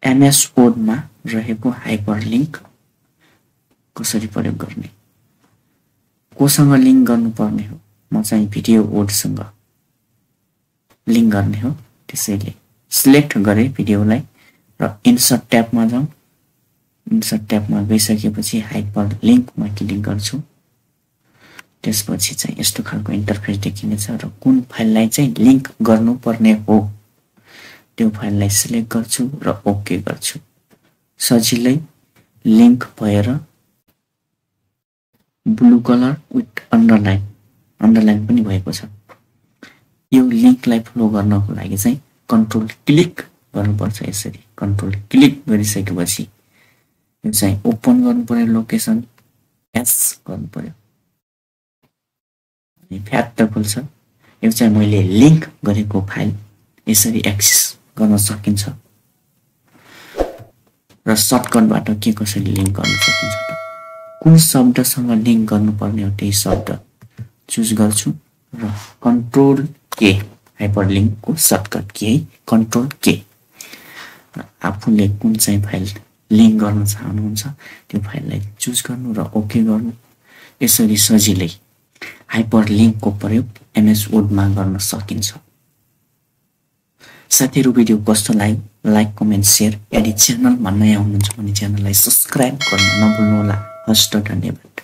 MS Word मा रहेको hyperlink कसरी प्रयोग गर्ने, कोसँग लिंक गर्नुपर्ने हो। म चाहिँ भिडियो वोडसँग लिंक गर्ने हो, त्यसैले सिलेक्ट गरे भिडियोलाई र इन्सर्ट ट्याबमा जाउँ। इन्सर्ट ट्याबमा गइसकेपछि हाइपरलिंक मा क्लिक गर्छु। त्यसपछि चाहिँ यस्तो खालको इन्टरफेस देखिनेछ र कुन फाइललाई चाहिँ लिंक गर्नुपर्ने हो त्यो फाइललाई सिलेक्ट गर्छु र ओके गर्छु। सजिलै लिंक भएर ब्लू कलर विथ अन्डरलाइन पनि भएको छ। यो लिंकलाई फ्लो गर्नको लागि चाहिँ कन्ट्रोल क्लिक गर्नुपर्छ। यसरी कन्ट्रोल क्लिक गरिसकेपछि यो चाहिँ ओपन गर्नुपर्यो, लोकेसन एस गर्नुपर्यो अनि फ्याक्ट खुल्छ। यो चाहिँ मैले लिंक गरेको फाइल यसरी एक्सेस गर्न सकिन्छ र सर्टकटबाट के कसरी लिंक गर्न सकिन्छ त कुन शब्दसँग लिंक गर्नुपर्ने हो त्यही शब्द चुज गर्छु र कन्ट्रोल के हाइपरलिंक को सर्टकट के कन्ट्रोल के आफूले कुन चाहिँ फाइल लिंक गर्न चाहनुहुन्छ त्यो फाइललाई चुज गर्नु र ओके गर्नु। यसरी सजिलै हाइपरलिंक को प्रयोग MS Word मा गर्न सकिन्छ। साथीहरु भिडियो कस्तो लाग्यो लाइक कमेन्ट शेयर। यदि च्यानलमा नयाँ हुनुहुन्छ भने च्यानललाई सब्स्क्राइब गर्न नभुल्नुहोला। हस्त धन्यवाद।